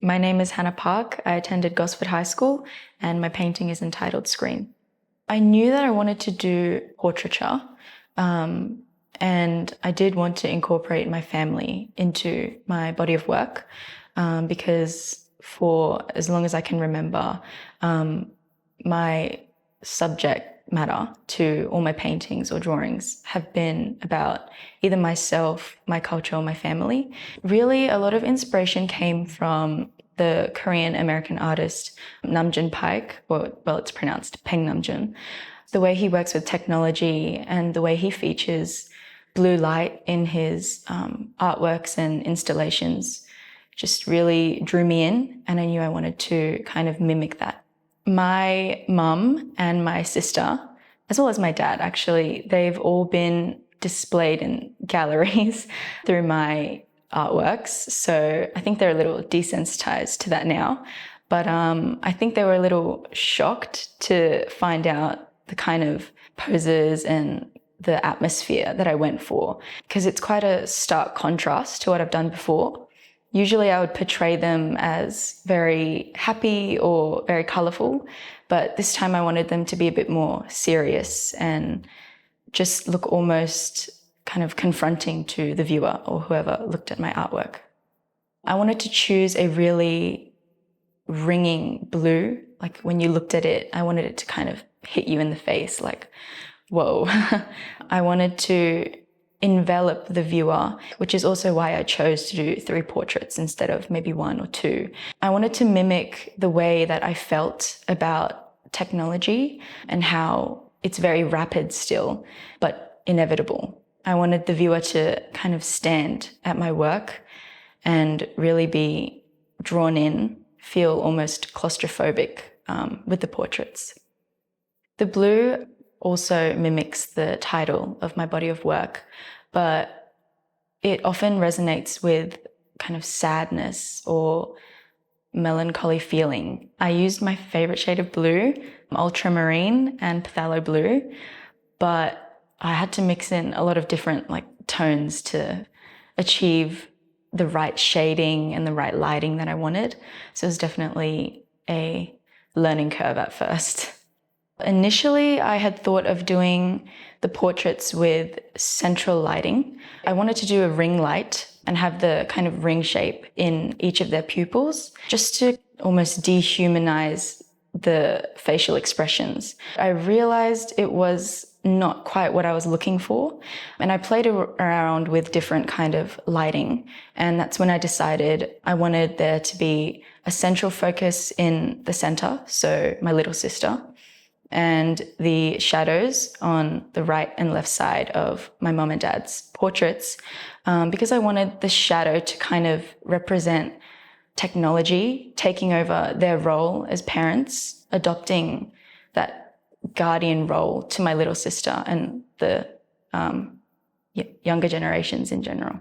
My name is Hannah Park. I attended Gosford High School and my painting is entitled Screen. I knew that I wanted to do portraiture and I did want to incorporate my family into my body of work because for as long as I can remember, my subject matter to all my paintings or drawings have been about either myself, my culture, or my family. Really, a lot of inspiration came from the Korean American artist Namjoon Paik, well, it's pronounced Peng Namjoon. The way he works with technology and the way he features blue light in his artworks and installations just really drew me in, and I knew I wanted to kind of mimic that. My mum and my sister, as well as my dad, actually, they've all been displayed in galleries through my artworks. So I think they're a little desensitized to that now. But I think they were a little shocked to find out the kind of poses and the atmosphere that I went for, because it's quite a stark contrast to what I've done before. Usually I would portray them as very happy or very colourful, but this time I wanted them to be a bit more serious and just look almost kind of confronting to the viewer or whoever looked at my artwork. I wanted to choose a really ringing blue. Like when you looked at it, I wanted it to kind of hit you in the face, like, whoa. I wanted to envelop the viewer, which is also why I chose to do 3 portraits instead of maybe 1 or 2. I wanted to mimic the way that I felt about technology and how it's very rapid still, but inevitable. I wanted the viewer to kind of stand at my work and really be drawn in, feel almost claustrophobic with the portraits. The blue also mimics the title of my body of work, but it often resonates with kind of sadness or melancholy feeling. I used my favorite shade of blue, ultramarine and phthalo blue, but I had to mix in a lot of different tones to achieve the right shading and the right lighting that I wanted. So it was definitely a learning curve at first. Initially, I had thought of doing the portraits with central lighting. I wanted to do a ring light and have the kind of ring shape in each of their pupils, just to almost dehumanize the facial expressions. I realized it was not quite what I was looking for, and I played around with different kind of lighting, and that's when I decided I wanted there to be a central focus in the center, so my little sister, and the shadows on the right and left side of my mum and dad's portraits, because I wanted the shadow to kind of represent technology taking over their role as parents, adopting that guardian role to my little sister and the younger generations in general.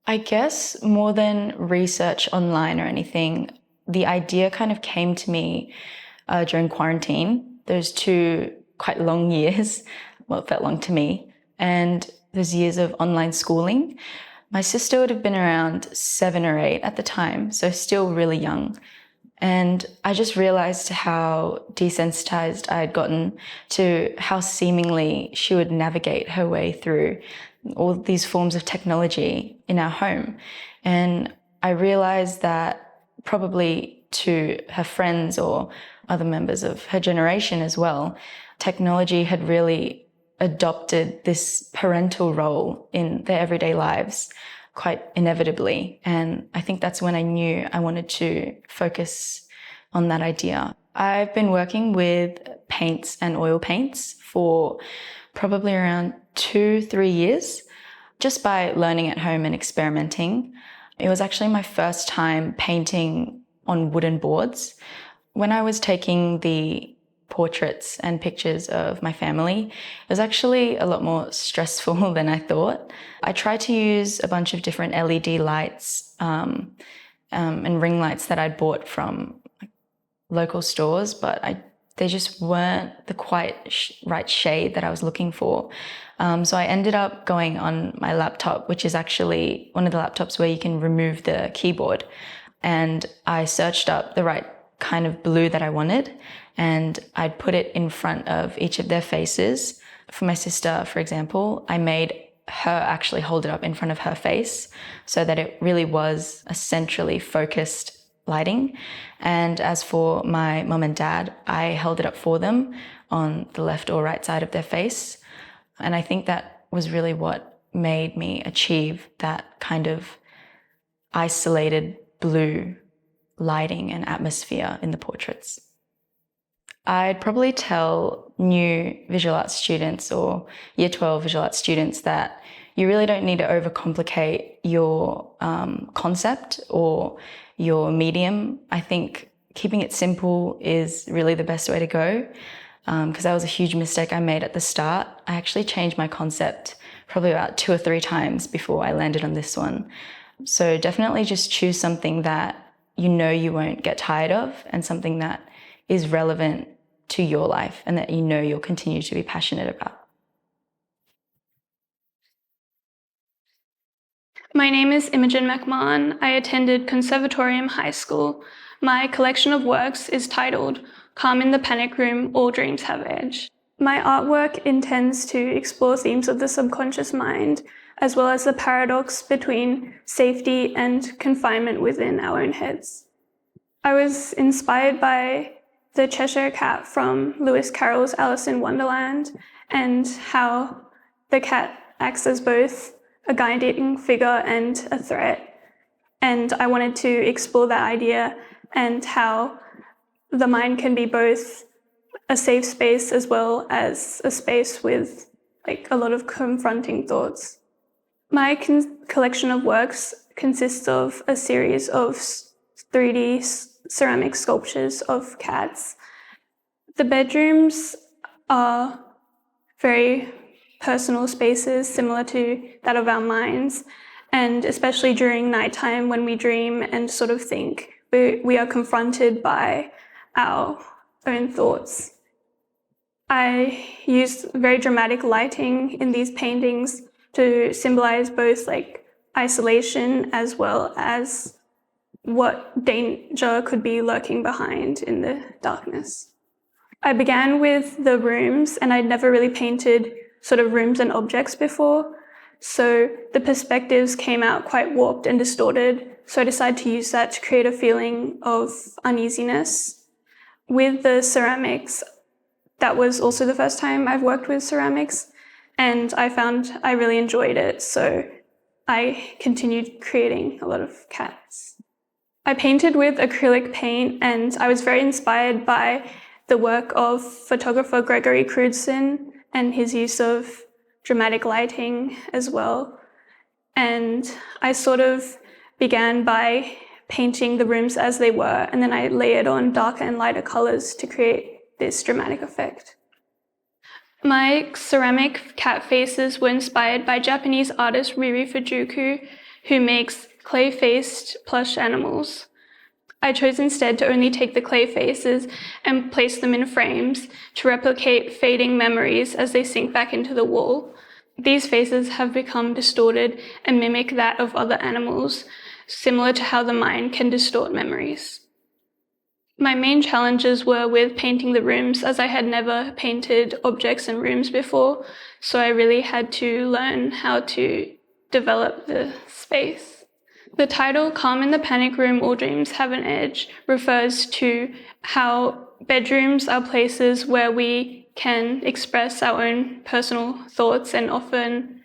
I guess more than research online or anything, the idea kind of came to me during quarantine. Those 2 quite long years, well, it felt long to me, and those years of online schooling. My sister would have been around 7 or 8 at the time, so still really young. And I just realized how desensitized I had gotten to how seemingly she would navigate her way through all these forms of technology in our home. And I realized that probably to her friends or other members of her generation as well, technology had really adopted this parental role in their everyday lives quite inevitably. And I think that's when I knew I wanted to focus on that idea. I've been working with paints and oil paints for probably around 2-3 years, just by learning at home and experimenting. It was actually my first time painting on wooden boards. When I was taking the portraits and pictures of my family, it was actually a lot more stressful than I thought. I tried to use a bunch of different LED lights and ring lights that I'd bought from local stores, but they just weren't the quite right shade that I was looking for. So I ended up going on my laptop, which is actually one of the laptops where you can remove the keyboard. and I searched up the right kind of blue that I wanted, and I'd put it in front of each of their faces. For my sister, for example, I made her actually hold it up in front of her face so that it really was a centrally focused lighting. And as for my mum and dad, I held it up for them on the left or right side of their face. And I think that was really what made me achieve that kind of isolated blue lighting and atmosphere in the portraits. I'd probably tell new visual arts students or Year 12 visual arts students that you really don't need to overcomplicate your concept or your medium. I think keeping it simple is really the best way to go, because that was a huge mistake I made at the start. I actually changed my concept probably about 2 or 3 times before I landed on this one. So definitely just choose something that you know you won't get tired of, and something that is relevant to your life and that you know you'll continue to be passionate about. My name is Imagin McMahan. I attended Conservatorium High School. My collection of works is titled Calm in the Panic Room, All Dreams Have Edge. My artwork intends to explore themes of the subconscious mind, as well as the paradox between safety and confinement within our own heads. I was inspired by the Cheshire Cat from Lewis Carroll's Alice in Wonderland, and how the cat acts as both a guiding figure and a threat. And I wanted to explore that idea and how the mind can be both a safe space as well as a space with a lot of confronting thoughts. My collection of works consists of a series of 3D ceramic sculptures of cats. The bedrooms are very personal spaces similar to that of our minds, and especially during nighttime when we dream and sort of think, we are confronted by our own thoughts. I used very dramatic lighting in these paintings to symbolize both isolation as well as what danger could be lurking behind in the darkness. I began with the rooms, and I'd never really painted sort of rooms and objects before, so the perspectives came out quite warped and distorted, so I decided to use that to create a feeling of uneasiness. With the ceramics, that was also the first time I've worked with ceramics, and I found I really enjoyed it, so I continued creating a lot of cats. I painted with acrylic paint, and I was very inspired by the work of photographer Gregory Crewdson and his use of dramatic lighting as well. And I sort of began by painting the rooms as they were, and then I layered on darker and lighter colors to create this dramatic effect. My ceramic cat faces were inspired by Japanese artist Riri Fujuku, who makes clay-faced plush animals. I chose instead to only take the clay faces and place them in frames to replicate fading memories as they sink back into the wall. These faces have become distorted and mimic that of other animals, similar to how the mind can distort memories. My main challenges were with painting the rooms, as I had never painted objects and rooms before, so I really had to learn how to develop the space. The title, Calm in the Panic Room, All Dreams Have an Edge, refers to how bedrooms are places where we can express our own personal thoughts and often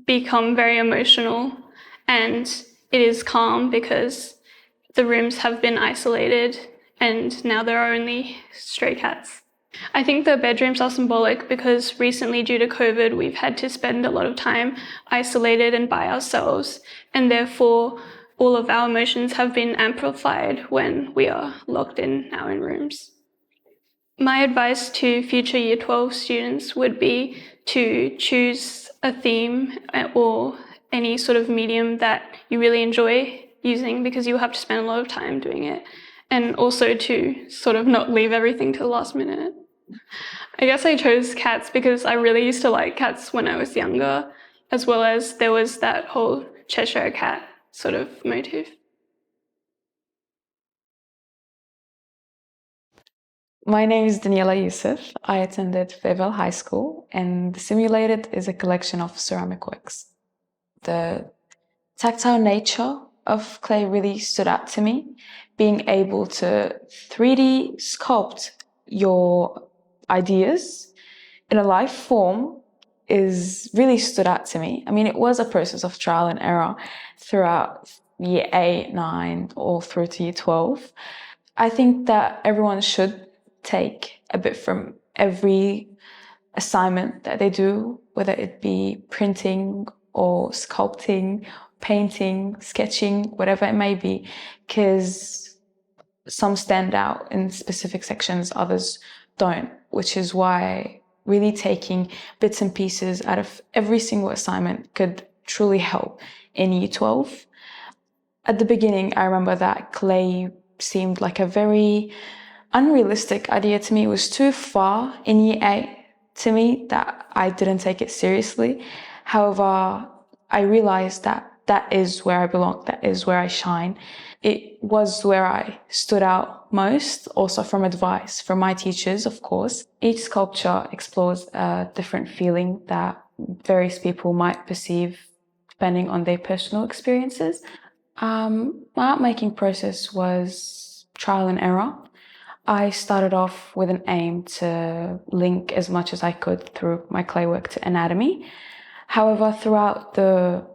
become very emotional. And it is calm because the rooms have been isolated and now there are only stray cats. I think the bedrooms are symbolic because recently, due to COVID, we've had to spend a lot of time isolated and by ourselves, and therefore all of our emotions have been amplified when we are locked in our own rooms. My advice to future Year 12 students would be to choose a theme or any sort of medium that you really enjoy using, because you'll have to spend a lot of time doing it, and also to sort of not leave everything to the last minute. I guess I chose cats because I really used to like cats when I was younger, as well as there was that whole Cheshire cat sort of motif. My name is Danielle Yousef. I attended Fayetteville High School, and Simulated is a collection of ceramic works. The tactile nature of clay really stood out to me. Being able to 3D sculpt your ideas in a live form is really stood out to me. I mean, it was a process of trial and error throughout year 8, 9, all through to year 12. I think that everyone should take a bit from every assignment that they do, whether it be printing or sculpting, painting, sketching, whatever it may be, because some stand out in specific sections, others don't, which is why really taking bits and pieces out of every single assignment could truly help in year 12. At the beginning, I remember that clay seemed like a very unrealistic idea to me. It was too far in year 8 to me that I didn't take it seriously. However, I realized that that is where I belong, that is where I shine. It was where I stood out most, also from advice from my teachers, of course. Each sculpture explores a different feeling that various people might perceive depending on their personal experiences. My art making process was trial and error. I started off with an aim to link as much as I could through my clay work to anatomy. However, throughout the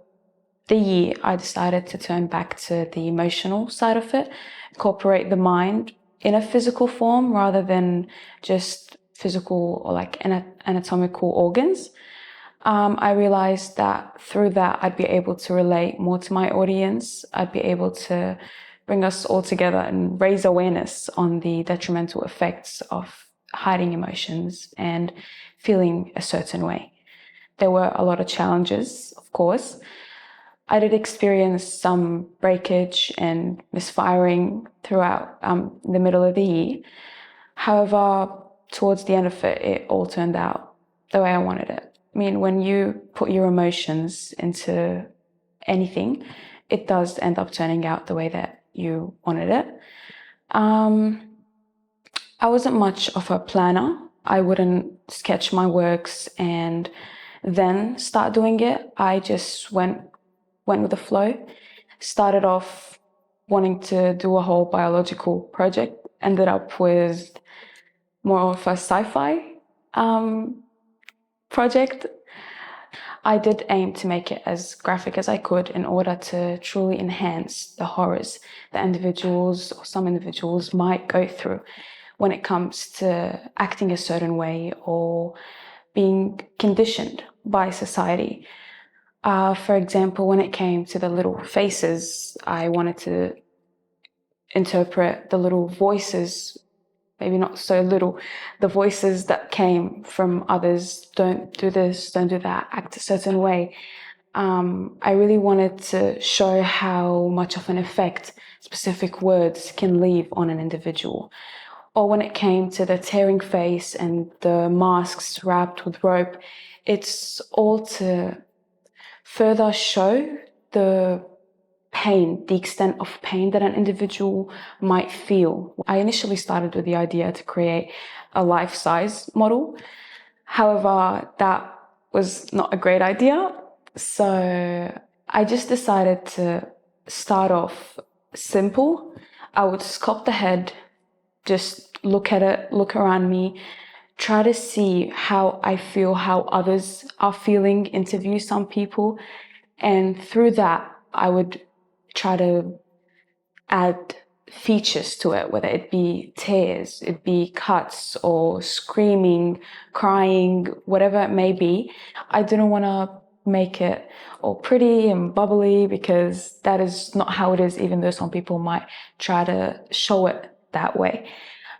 year, I decided to turn back to the emotional side of it, incorporate the mind in a physical form rather than just physical or like anatomical organs. I realized that through that, I'd be able to relate more to my audience. I'd be able to bring us all together and raise awareness on the detrimental effects of hiding emotions and feeling a certain way. There were a lot of challenges, of course. I did experience some breakage and misfiring throughout the middle of the year. However, towards the end of it, it all turned out the way I wanted it. I mean, when you put your emotions into anything, it does end up turning out the way that you wanted it. I wasn't much of a planner. I wouldn't sketch my works and then start doing it. I just went with the flow. Started off wanting to do a whole biological project, ended up with more of a sci-fi project. I did aim to make it as graphic as I could in order to truly enhance the horrors that individuals or some individuals might go through when it comes to acting a certain way or being conditioned by society. For example, when it came to the little faces, I wanted to interpret the little voices, maybe not so little, the voices that came from others. Don't do this, don't do that, act a certain way. I really wanted to show how much of an effect specific words can leave on an individual. Or when it came to the tearing face and the masks wrapped with rope, it's all to further show the pain, the extent of pain that an individual might feel. I initially started with the idea to create a life-size model. However, that was not a great idea. So I just decided to start off simple. I would sculpt the head, just look at it, look around me, try to see how I feel, how others are feeling, interview some people. And through that, I would try to add features to it, whether it be tears, it be cuts or screaming, crying, whatever it may be. I didn't want to make it all pretty and bubbly because that is not how it is, even though some people might try to show it that way.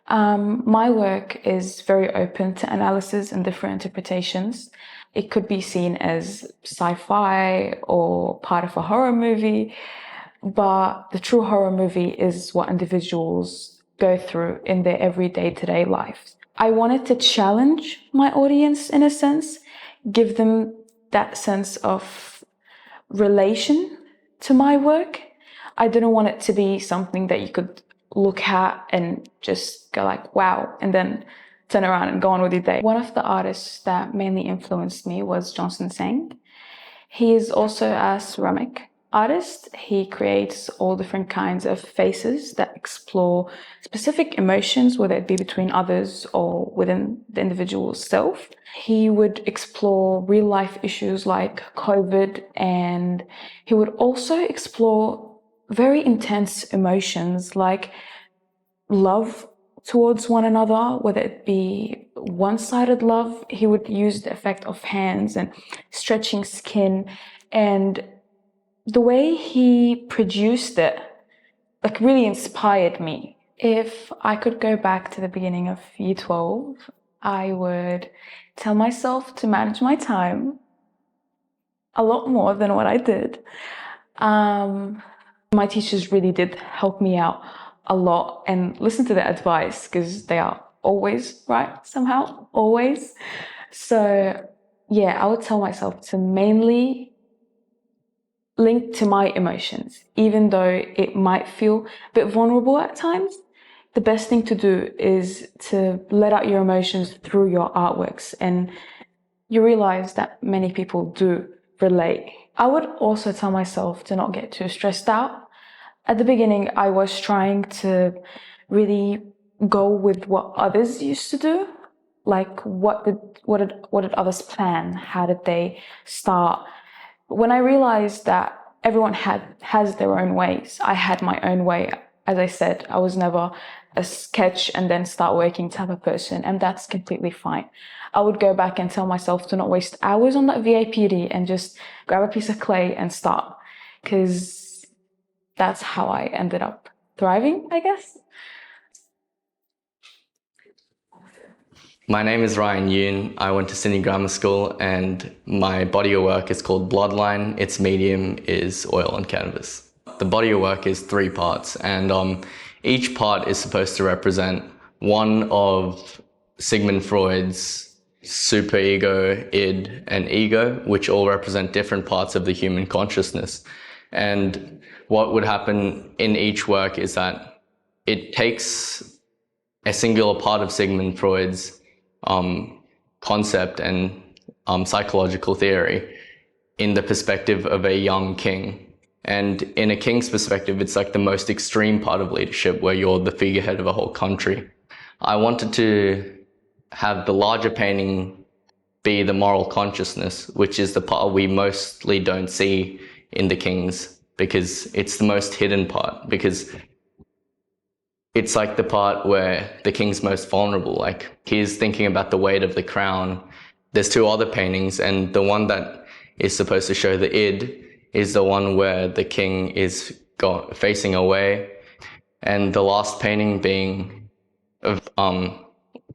My work is very open to analysis and different interpretations. It could be seen as sci-fi or part of a horror movie, but the true horror movie is what individuals go through in their everyday to-day life. I wanted to challenge my audience in a sense, give them that sense of relation to my work. I didn't want it to be something that you could look at and just go like, wow, and then turn around and go on with your day. One of the artists that mainly influenced me was Johnson Tseng. He is also a ceramic artist. He creates all different kinds of faces that explore specific emotions, whether it be between others or within the individual self. He would explore real life issues like COVID, and he would also explore very intense emotions like love towards one another, whether it be one-sided love. He would use the effect of hands and stretching skin, and the way he produced it like really inspired me. If I could go back to the beginning of year 12, I would tell myself to manage my time a lot more than what I did. My teachers really did help me out a lot and listen to their advice, because they are always right somehow, always. So yeah, I would tell myself to mainly link to my emotions, even though it might feel a bit vulnerable at times. The best thing to do is to let out your emotions through your artworks, and you realize that many people do relate. I would also tell myself to not get too stressed out. At the beginning, I was trying to really go with what others used to do. Like, what did others plan? How did they start? When I realized that everyone has their own ways, I had my own way. As I said, I was never a sketch and then start working type of person, and that's completely fine. I would go back and tell myself to not waste hours on that VAPD and just grab a piece of clay and start, because that's how I ended up thriving, I guess. My name is Ryan Yoon. I went to Sydney Grammar School, and my body of work is called Bloodline. Its medium is oil on canvas. The body of work is 3 parts, and each part is supposed to represent one of Sigmund Freud's superego, id, and ego, which all represent different parts of the human consciousness. And what would happen in each work is that it takes a singular part of Sigmund Freud's concept and psychological theory in the perspective of a young king. And in a king's perspective, it's like the most extreme part of leadership, where you're the figurehead of a whole country. I wanted to have the larger painting be the moral consciousness, which is the part we mostly don't see in the kings, because it's the most hidden part, because it's like the part where the king's most vulnerable. Like, he's thinking about the weight of the crown. There's 2 other paintings, and the one that is supposed to show the id is the one where the king is facing away, and the last painting being of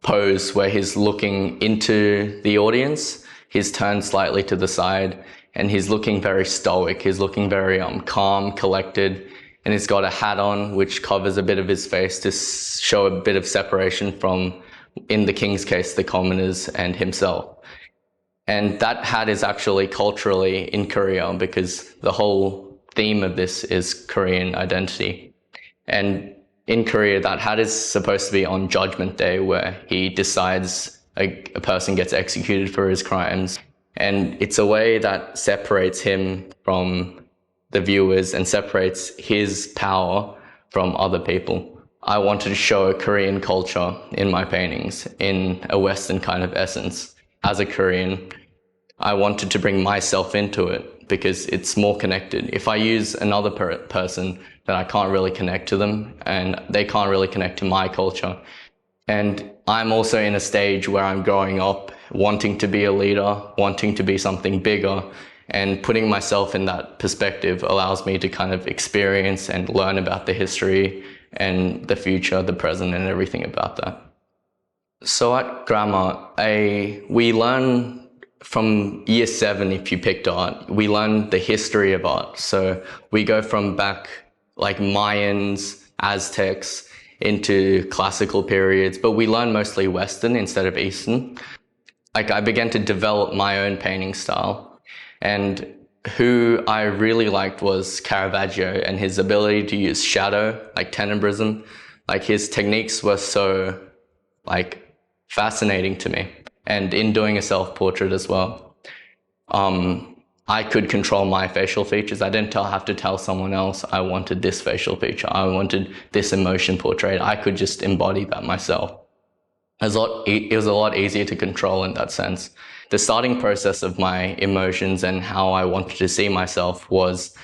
pose where he's looking into the audience. He's turned slightly to the side, and he's looking very stoic. He's looking very calm, collected, and he's got a hat on which covers a bit of his face to show a bit of separation from, in the king's case, the commoners and himself. And that hat is actually culturally in Korea, because the whole theme of this is Korean identity. And in Korea, that hat is supposed to be on Judgment Day, where he decides a person gets executed for his crimes. And it's a way that separates him from the viewers and separates his power from other people. I wanted to show a Korean culture in my paintings in a Western kind of essence. As a Korean, I wanted to bring myself into it because it's more connected. If I use another person, then I can't really connect to them, and they can't really connect to my culture. And I'm also in a stage where I'm growing up, wanting to be a leader, wanting to be something bigger, and putting myself in that perspective allows me to kind of experience and learn about the history and the future, the present, and everything about that. So at grammar, we learn from year 7, if you picked art, we learn the history of art. So we go from back like Mayans, Aztecs, into classical periods, but we learn mostly Western instead of Eastern. Like, I began to develop my own painting style, and who I really liked was Caravaggio and his ability to use shadow, like tenebrism, Like his techniques were so like fascinating to me. And in doing a self-portrait as well, I could control my facial features. I didn't have to tell someone else I wanted this facial feature, I wanted this emotion portrayed. I could just embody that myself. It was a lot easier to control in that sense. The starting process of my emotions and how I wanted to see myself was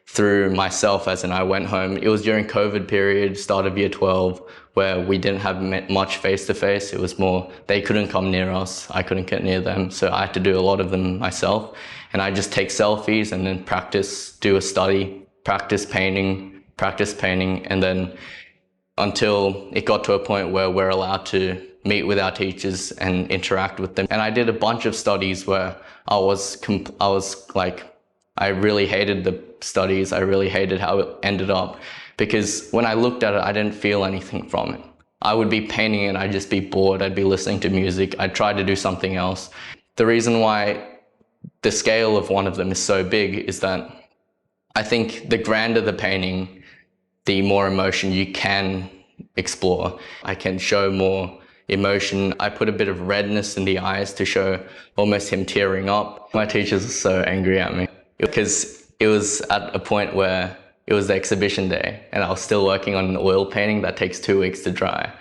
through myself, as in I went home. It was during COVID period, start of year 12, where we didn't have much face-to-face. It was more, they couldn't come near us, I couldn't get near them, so I had to do a lot of them myself. And I just take selfies and then practice, do a study, practice painting, and then until it got to a point where we're allowed to meet with our teachers and interact with them. And I did a bunch of studies where I was like, I really hated the studies. I really hated how it ended up, because when I looked at it, I didn't feel anything from it. I would be painting and I'd just be bored. I'd be listening to music. I'd try to do something else. The reason why the scale of one of them is so big is that I think the grander the painting, the more emotion you can explore. I can show more emotion. I put a bit of redness in the eyes to show almost him tearing up. My teachers were so angry at me because it was at a point where it was the exhibition day and I was still working on an oil painting that takes 2 weeks to dry.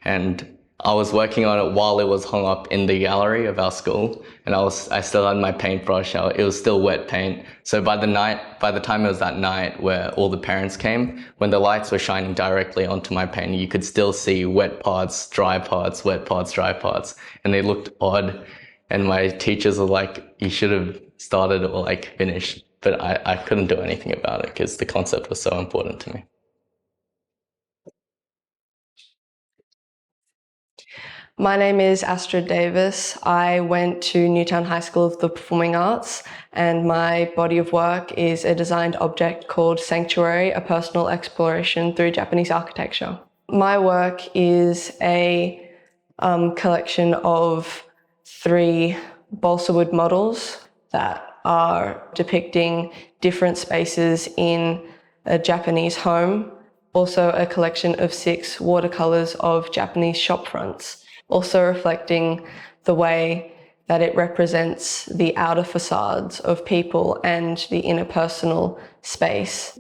And I was working on it while it was hung up in the gallery of our school, and I still had my paintbrush out. It was still wet paint. So by the time it was that night where all the parents came, when the lights were shining directly onto my painting, you could still see wet parts, dry parts, wet parts, dry parts, and they looked odd. And my teachers were like, you should have started or like finished. But I couldn't do anything about it because the concept was so important to me. My name is Astra Davis. I went to Newtown High School of the Performing Arts, and my body of work is a designed object called Sanctuary, a personal exploration through Japanese architecture. My work is a collection of 3 balsa wood models that are depicting different spaces in a Japanese home. Also a collection of 6 watercolors of Japanese shop fronts, also reflecting the way that it represents the outer facades of people and the interpersonal space.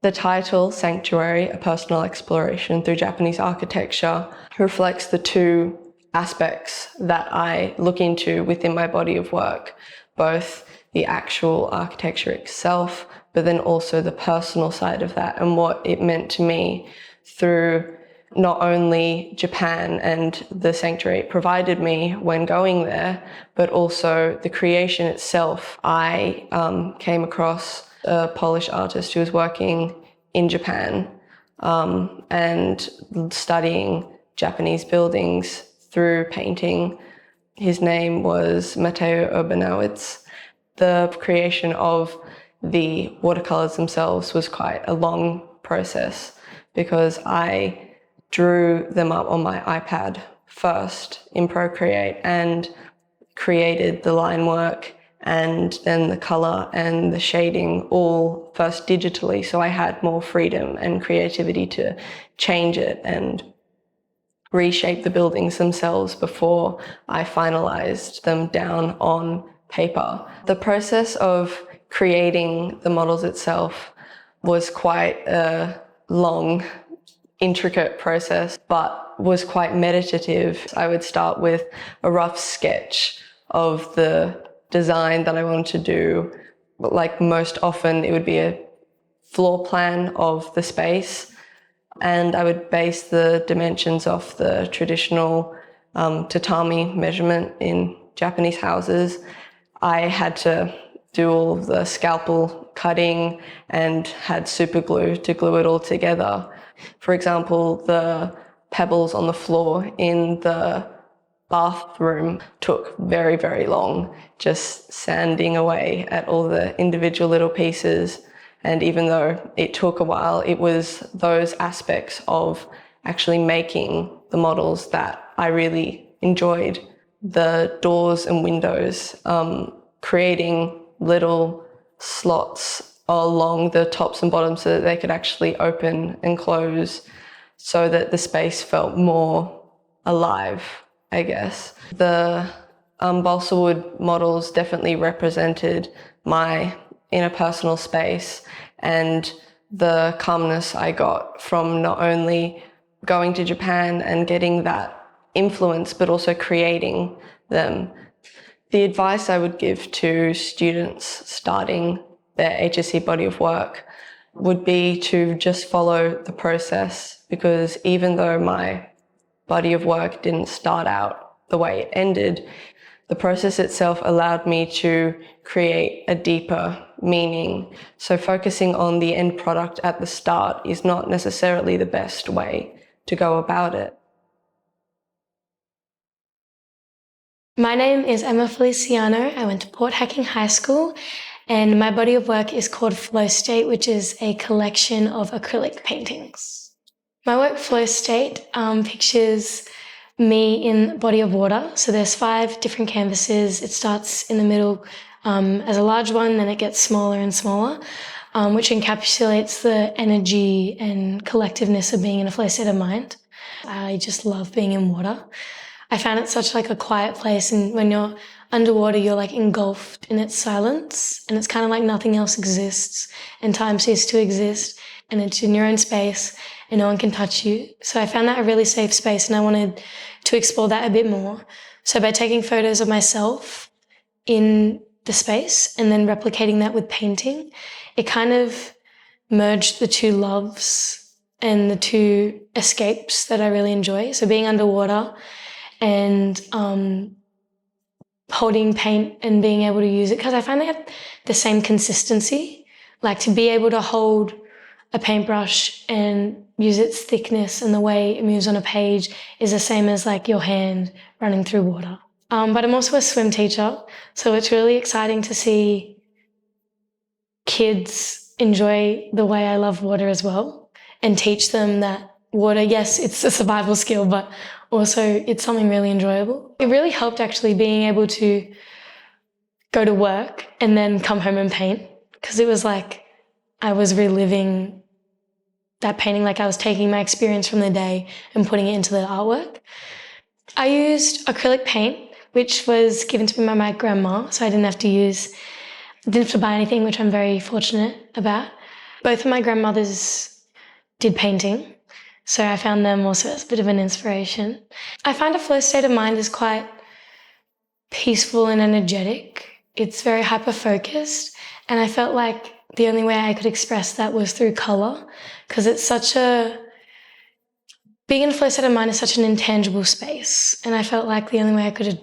The title, Sanctuary, a personal exploration through Japanese architecture, reflects the 2 aspects that I look into within my body of work, both the actual architecture itself, but then also the personal side of that and what it meant to me through not only Japan and the sanctuary it provided me when going there, but also the creation itself. I came across a Polish artist who was working in Japan and studying Japanese buildings through painting. His name was Mateo Urbanowitz. The creation of the watercolors themselves was quite a long process because I drew them up on my iPad first in Procreate and created the line work and then the color and the shading all first digitally, so I had more freedom and creativity to change it and reshape the buildings themselves before I finalized them down on paper. The process of creating the models itself was quite a long, intricate process, but was quite meditative. I would start with a rough sketch of the design that I wanted to do. Like most often, it would be a floor plan of the space, and I would base the dimensions off the traditional tatami measurement in Japanese houses. I had to do all of the scalpel cutting and had super glue to glue it all together. For example, the pebbles on the floor in the bathroom took very, very long, just sanding away at all the individual little pieces. And even though it took a while, it was those aspects of actually making the models that I really enjoyed. The doors and windows, creating little slots along the tops and bottoms so that they could actually open and close. so that the space felt more alive, I guess. The balsa wood models definitely represented my interpersonal space and the calmness I got from not only going to Japan and getting that influence, but also creating them. The advice I would give to students starting their HSC body of work would be to just follow the process, because even though my body of work didn't start out the way it ended, the process itself allowed me to create a deeper meaning. So focusing on the end product at the start is not necessarily the best way to go about it. My name is Emma Feliciano. I went to Port Hacking High School, and my body of work is called Flow State, which is a collection of acrylic paintings. My work, Flow State, pictures me in a body of water. So there's 5 different canvases. It starts in the middle as a large one, then it gets smaller and smaller, which encapsulates the energy and collectiveness of being in a flow state of mind. I just love being in water. I found it such like a quiet place, and when you're underwater, you're like engulfed in its silence, and it's kind of like nothing else exists, and time ceases to exist, and it's in your own space, and no one can touch you. So I found that a really safe space, and I wanted to explore that a bit more. So by taking photos of myself in the space and then replicating that with painting, it kind of merged the 2 loves and the 2 escapes that I really enjoy. So being underwater and holding paint and being able to use it, because I find they have the same consistency. Like to be able to hold a paintbrush and use its thickness and the way it moves on a page is the same as like your hand running through water. But I'm also a swim teacher, so it's really exciting to see kids enjoy the way I love water as well, and teach them that water, yes, it's a survival skill, but also it's something really enjoyable. It really helped actually being able to go to work and then come home and paint, because it was like I was reliving that painting, like I was taking my experience from the day and putting it into the artwork. I used acrylic paint, which was given to me by my grandma, so I didn't have to buy anything, which I'm very fortunate about. Both of my grandmothers did painting, so I found them also as a bit of an inspiration. I find a flow state of mind is quite peaceful and energetic. It's very hyper-focused, and I felt like the only way I could express that was through colour, because being in a flow state of mind is such an intangible space, and I felt like the only way I could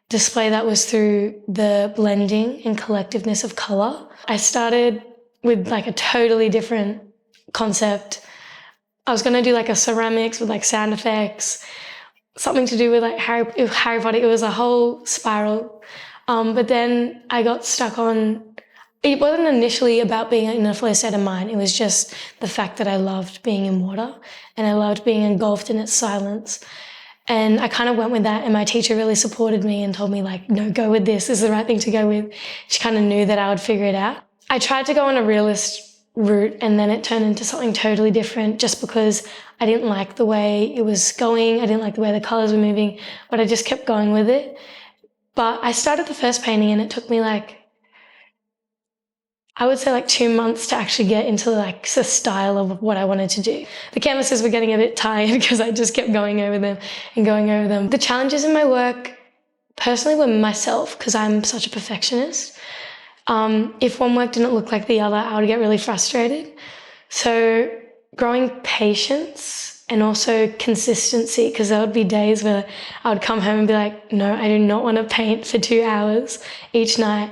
display that was through the blending and collectiveness of colour. I started with like a totally different concept. I was going to do like a ceramics with like sound effects, something to do with like Harry Potter. It was a whole spiral. But then I got stuck on, it wasn't initially about being in a flow state of mind. It was just the fact that I loved being in water and I loved being engulfed in its silence. And I kind of went with that, and my teacher really supported me and told me like, no, go with this. This is the right thing to go with. She kind of knew that I would figure it out. I tried to go on a realist route, and then it turned into something totally different just because I didn't like the way it was going. I didn't like the way the colours were moving, but I just kept going with it. But I started the first painting, and it took me I would say 2 months to actually get into the style of what I wanted to do. The canvases were getting a bit tired because I just kept going over them and going over them. The challenges in my work personally were myself, because I'm such a perfectionist. If one work didn't look like the other, I would get really frustrated. So growing patience and also consistency, because there would be days where I would come home and be like, no, I do not want to paint for 2 hours each night.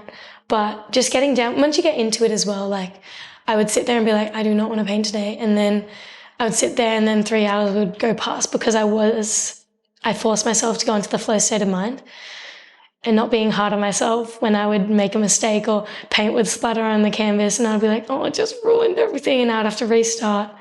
But just getting down, once you get into it as well, I would sit there and be like, I do not want to paint today. And then I would sit there and then 3 hours would go past because I forced myself to go into the flow state of mind and not being hard on myself when I would make a mistake or paint would splatter on the canvas, and I'd be like, oh, it just ruined everything, and I'd have to restart.